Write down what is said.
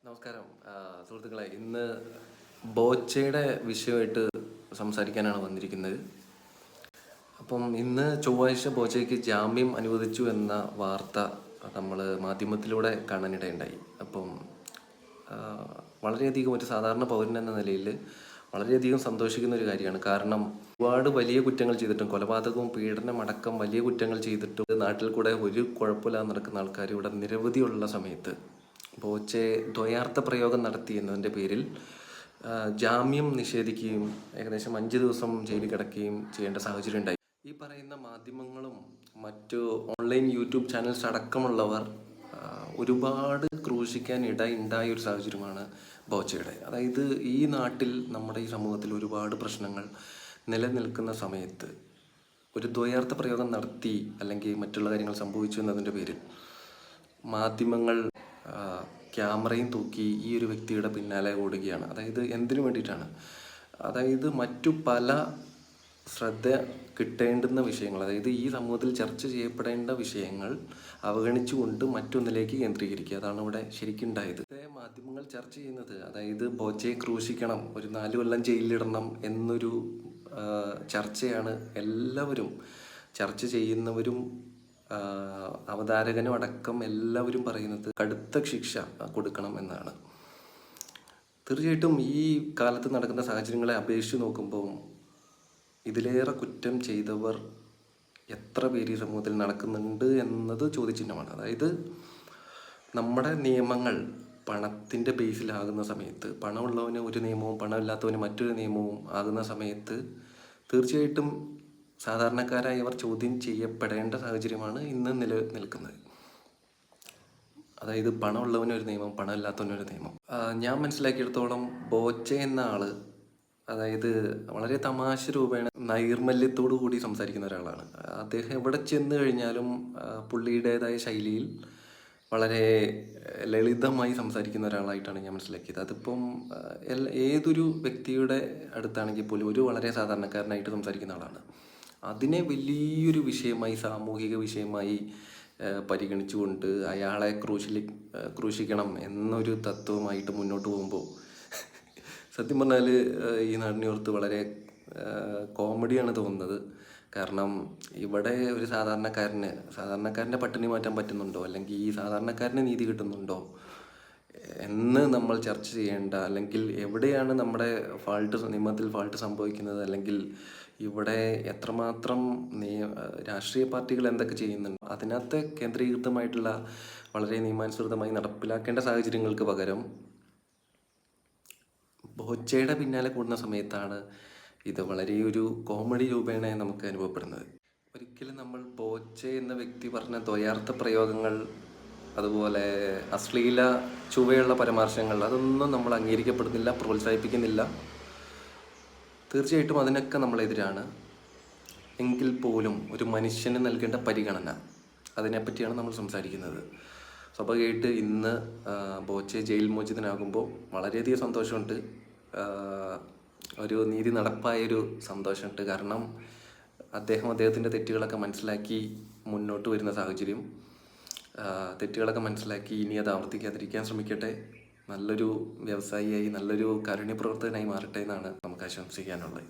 നമസ്കാരം സുഹൃത്തുക്കളെ, ഇന്ന് ബോച്ചയുടെ വിഷയമായിട്ട് സംസാരിക്കാനാണ് വന്നിരിക്കുന്നത്. അപ്പം ഇന്ന് ചൊവ്വാഴ്ച ബോച്ചയ്ക്ക് ജാമ്യം അനുവദിച്ചു എന്ന വാർത്ത നമ്മൾ മാധ്യമത്തിലൂടെ കാണാനിടയുണ്ടായി. അപ്പം വളരെയധികം ഒരു സാധാരണ പൗരൻ എന്ന നിലയിൽ വളരെയധികം സന്തോഷിക്കുന്ന ഒരു കാര്യമാണ്. കാരണം ഒരുപാട് വലിയ കുറ്റങ്ങൾ ചെയ്തിട്ടും, കൊലപാതകവും പീഡനം അടക്കം വലിയ കുറ്റങ്ങൾ ചെയ്തിട്ടും നാട്ടിൽ കൂടെ ഒരു കുഴപ്പമില്ലാതെ നടക്കുന്ന ആൾക്കാർ ഇവിടെ നിരവധിയുള്ള സമയത്ത് ബോച്ചെ ദ്വയാർത്ഥ പ്രയോഗം നടത്തി എന്നതിൻ്റെ പേരിൽ ജാമ്യം നിഷേധിക്കുകയും ഏകദേശം 5 ദിവസം ജയിലിൽ കിടക്കുകയും ചെയ്യേണ്ട സാഹചര്യം ഉണ്ടായി. ഈ പറയുന്ന മാധ്യമങ്ങളും മറ്റു ഓൺലൈൻ യൂട്യൂബ് ചാനൽസ് അടക്കമുള്ളവർ ഒരുപാട് ക്രൂശിക്കാൻ ഉണ്ടായ ഒരു സാഹചര്യമാണ് ബോച്ചയുടെ. അതായത് ഈ നാട്ടിൽ, നമ്മുടെ ഈ സമൂഹത്തിൽ ഒരുപാട് പ്രശ്നങ്ങൾ നിലനിൽക്കുന്ന സമയത്ത് ഒരു ദ്വയാർത്ഥ പ്രയോഗം നടത്തി അല്ലെങ്കിൽ മറ്റുള്ള കാര്യങ്ങൾ സംഭവിച്ചു എന്നതിൻ്റെ പേരിൽ മാധ്യമങ്ങൾ ക്യാമറയും തൂക്കി ഈ ഒരു വ്യക്തിയുടെ പിന്നാലെ ഓടുകയാണ്. അതായത് എന്തിനു വേണ്ടിയിട്ടാണ്? അതായത് മറ്റു പല ശ്രദ്ധ കിട്ടേണ്ടുന്ന വിഷയങ്ങൾ, അതായത് ഈ സമൂഹത്തിൽ ചർച്ച ചെയ്യപ്പെടേണ്ട വിഷയങ്ങൾ അവഗണിച്ചുകൊണ്ട് മറ്റൊന്നിലേക്ക് കേന്ദ്രീകരിക്കുക. അതാണ് ഇവിടെ ശരിക്കും ഉണ്ടായത്. മാധ്യമങ്ങൾ ചർച്ച ചെയ്യുന്നത്, അതായത് ബോച്ചയെ ക്രൂശിക്കണം, ഒരു 4 കൊല്ലം ജയിലിലിടണം എന്നൊരു ചർച്ചയാണ് എല്ലാവരും ചർച്ച ചെയ്യുന്നവരും അവതാരകനും അടക്കം എല്ലാവരും പറയുന്നത്. കടുത്ത ശിക്ഷ കൊടുക്കണം എന്നാണ്. തീർച്ചയായിട്ടും ഈ കാലത്ത് നടക്കുന്ന സാഹചര്യങ്ങളെ അപേക്ഷിച്ച് നോക്കുമ്പോൾ ഇതിലേറെ കുറ്റം ചെയ്തവർ എത്ര പേര് ഈ സമൂഹത്തിൽ നടക്കുന്നുണ്ട് എന്നത് ചോദ്യചിഹ്നമാണ്. അതായത് നമ്മുടെ നിയമങ്ങൾ പണത്തിൻ്റെ ബേസിലാകുന്ന സമയത്ത്, പണമുള്ളവന് ഒരു നിയമവും പണമില്ലാത്തവന് മറ്റൊരു നിയമവും ആകുന്ന സമയത്ത് തീർച്ചയായിട്ടും സാധാരണക്കാരായവർ ചോദ്യം ചെയ്യപ്പെടേണ്ട സാഹചര്യമാണ് ഇന്ന് നിലനിൽക്കുന്നത്. അതായത് പണമുള്ളവനൊരു നിയമം, പണമില്ലാത്തവനൊരു നിയമം. ഞാൻ മനസ്സിലാക്കിയെടുത്തോളം ബോച്ച എന്ന ആള്, അതായത് വളരെ തമാശ രൂപേണ നൈർമല്യത്തോടു കൂടി സംസാരിക്കുന്ന ഒരാളാണ്. അദ്ദേഹം എവിടെ ചെന്ന് കഴിഞ്ഞാലും പുള്ളിയുടേതായ ശൈലിയിൽ വളരെ ലളിതമായി സംസാരിക്കുന്ന ഒരാളായിട്ടാണ് ഞാൻ മനസ്സിലാക്കിയത്. അതിപ്പം ഏതൊരു വ്യക്തിയുടെ അടുത്താണെങ്കിൽ പോലും ഒരു വളരെ സാധാരണക്കാരനായിട്ട് സംസാരിക്കുന്ന ആളാണ്. അതിനെ വലിയൊരു വിഷയമായി, സാമൂഹിക വിഷയമായി പരിഗണിച്ചുകൊണ്ട് അയാളെ ക്രൂശിക്കണം എന്നൊരു തത്വമായിട്ട് മുന്നോട്ട് പോകുമ്പോൾ സത്യം പറഞ്ഞാൽ ഈ നാടിനെയോർത്ത് വളരെ കോമഡിയാണ് തോന്നുന്നത്. കാരണം ഇവിടെ ഒരു സാധാരണക്കാരൻ്റെ പട്ടിണി മാറ്റാൻ പറ്റുന്നുണ്ടോ, അല്ലെങ്കിൽ ഈ സാധാരണക്കാരന് നീതി കിട്ടുന്നുണ്ടോ എന്ന് നമ്മൾ ചർച്ച ചെയ്യേണ്ട, അല്ലെങ്കിൽ എവിടെയാണ് നമ്മുടെ നിയമത്തിൽ ഫാൾട്ട് സംഭവിക്കുന്നത്, അല്ലെങ്കിൽ ഇവിടെ എത്രമാത്രം രാഷ്ട്രീയ പാർട്ടികൾ എന്തൊക്കെ ചെയ്യുന്നുണ്ടോ അതിനകത്ത് കേന്ദ്രീകൃതമായിട്ടുള്ള വളരെ നിയമാനുസൃതമായി നടപ്പിലാക്കേണ്ട സാഹചര്യങ്ങൾക്ക് പകരം ബോച്ചയുടെ പിന്നാലെ കൂടുന്ന സമയത്താണ് ഇത് വളരെ ഒരു കോമഡി രൂപേണ നമുക്ക് അനുഭവപ്പെടുന്നത്. ഒരിക്കലും നമ്മൾ ബോച്ച എന്ന വ്യക്തി പറഞ്ഞ ദ്വയാർത്ഥ പ്രയോഗങ്ങൾ, അതുപോലെ അശ്ലീല ചുവയുള്ള പരാമർശങ്ങൾ, അതൊന്നും നമ്മൾ അംഗീകരിക്കപ്പെടുന്നില്ല, പ്രോത്സാഹിപ്പിക്കുന്നില്ല. തീർച്ചയായിട്ടും അതിനൊക്കെ നമ്മളെതിരാണ്. എങ്കിൽ പോലും ഒരു മനുഷ്യന് നൽകേണ്ട പരിഗണന, അതിനെപ്പറ്റിയാണ് നമ്മൾ സംസാരിക്കുന്നത്. സ്വാഭാവികമായിട്ട് ഇന്ന് ബോച്ചെ ജയിൽ മോചിതനാകുമ്പോൾ വളരെയധികം സന്തോഷമുണ്ട്. ഒരു നീതി നടപ്പായൊരു സന്തോഷമുണ്ട്. കാരണം അദ്ദേഹത്തിൻ്റെ തെറ്റുകളൊക്കെ മനസ്സിലാക്കി മുന്നോട്ട് വരുന്ന സാഹചര്യം, തെറ്റുകളൊക്കെ മനസ്സിലാക്കി ഇനി അത് ആവർത്തിക്കാതിരിക്കാൻ ശ്രമിക്കട്ടെ. നല്ലൊരു വ്യവസായിയായി, നല്ലൊരു കാരുണ്യ പ്രവർത്തകനായി മാറട്ടെ എന്നാണ് നമുക്ക് ആശംസിക്കാനുള്ളത്.